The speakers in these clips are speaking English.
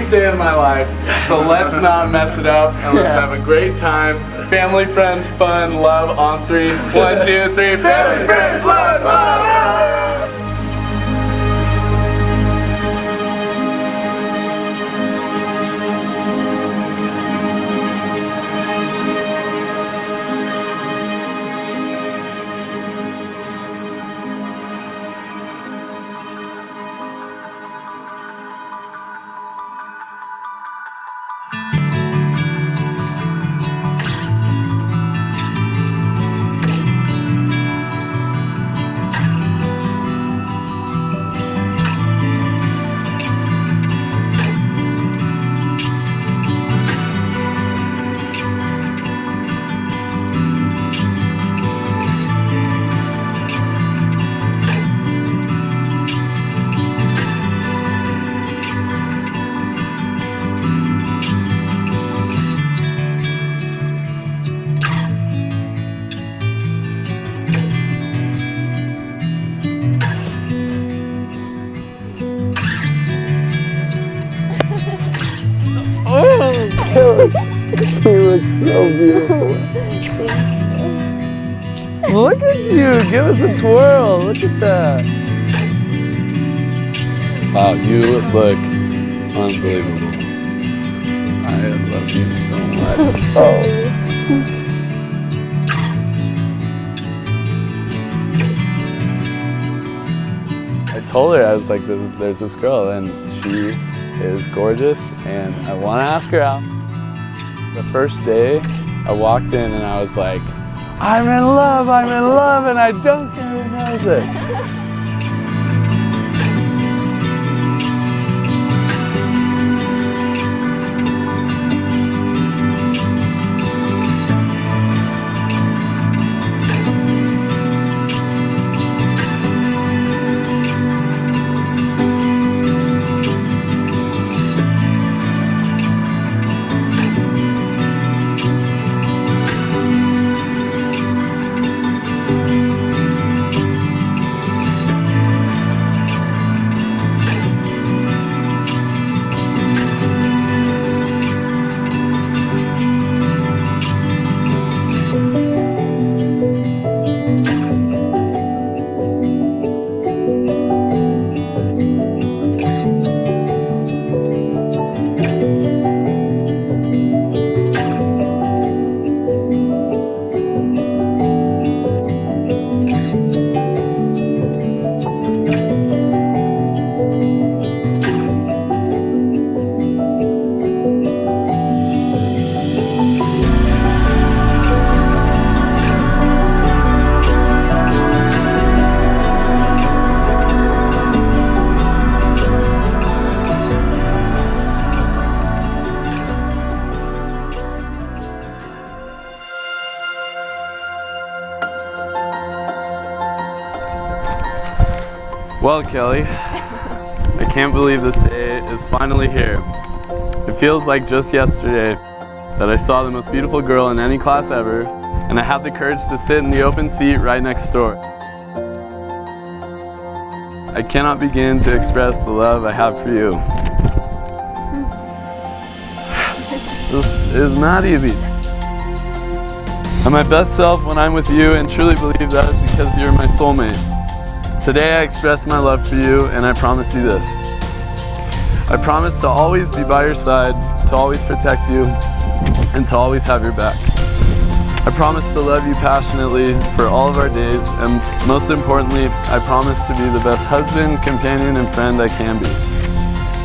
happiest day of my life. So let's not mess it up and let's have a great time. Family, friends, fun, love on 3. 1, 2, 3. Family, friends, fun, love! You look so beautiful. Look at you. Give us a twirl. Look at that. Wow, you look unbelievable. I love you so much. Oh. I told her, I was like, there's this girl and she is gorgeous and I want to ask her out. The first day I walked in and I was like, I'm in love, and I don't care who knows it. Well, Kelly, I can't believe this day is finally here. It feels like just yesterday that I saw the most beautiful girl in any class ever, and I had the courage to sit in the open seat right next door. I cannot begin to express the love I have for you. This is not easy. I'm my best self when I'm with you and truly believe that is because you're my soulmate. Today I express my love for you and I promise you this. I promise to always be by your side, to always protect you, and to always have your back. I promise to love you passionately for all of our days, and most importantly, I promise to be the best husband, companion, and friend I can be.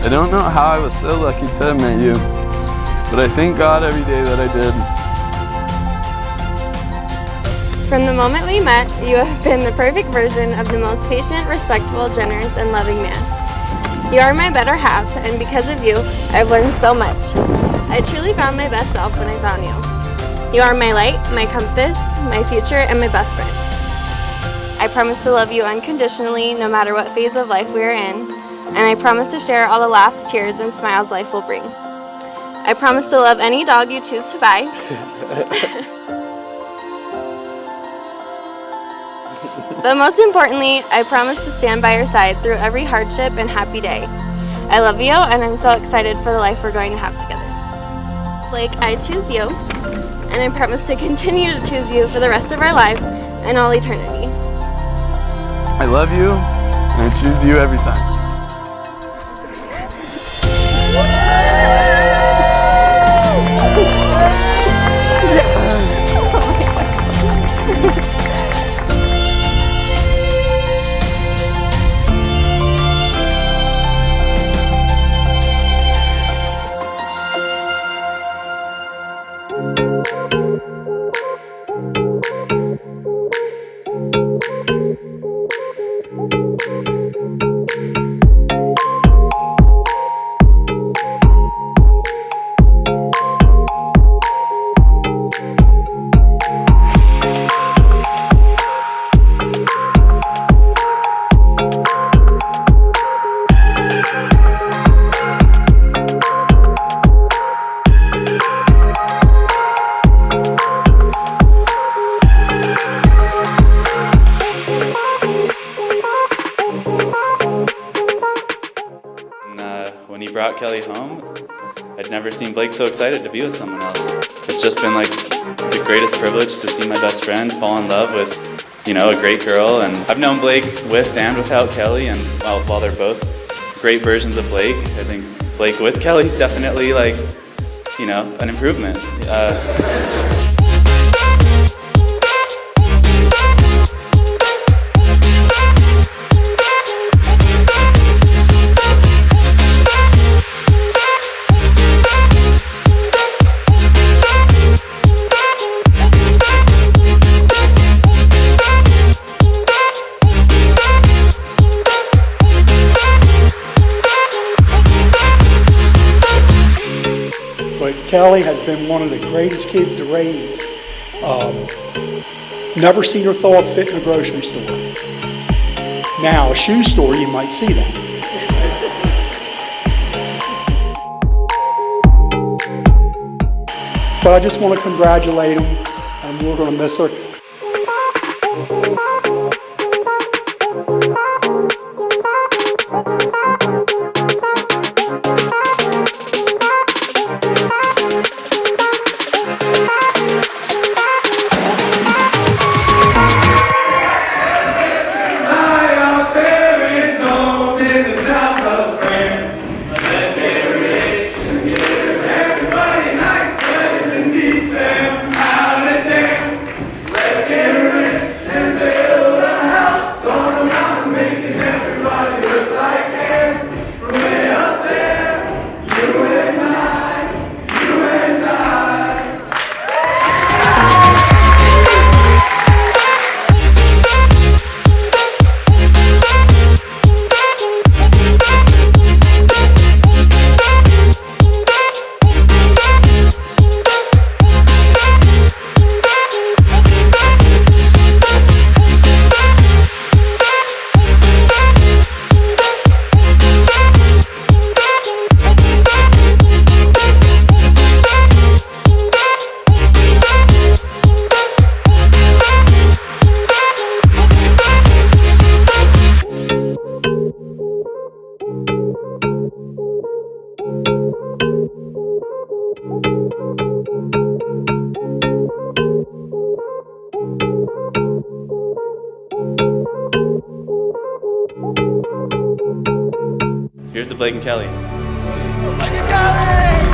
I don't know how I was so lucky to have met you, but I thank God every day that I did. From the moment we met, you have been the perfect version of the most patient, respectful, generous, and loving man. You are my better half, and because of you, I've learned so much. I truly found my best self when I found you. You are my light, my compass, my future, and my best friend. I promise to love you unconditionally, no matter what phase of life we are in, and I promise to share all the laughs, tears, and smiles life will bring. I promise to love any dog you choose to buy. But most importantly, I promise to stand by your side through every hardship and happy day. I love you, and I'm so excited for the life we're going to have together. Blake, I choose you, and I promise to continue to choose you for the rest of our lives and all eternity. I love you, and I choose you every time. When he brought Kelley home, I'd never seen Blake so excited to be with someone else. It's just been like the greatest privilege to see my best friend fall in love with, a great girl. And I've known Blake with and without Kelley, and while they're both great versions of Blake, I think Blake with Kelley's definitely an improvement. But Kelley has been one of the greatest kids to raise. Never seen her throw a fit in a grocery store. Now, a shoe store, you might see that. But I just want to congratulate him, and we're going to miss her. Here's to Blake and Kelley. Blake and Kelley!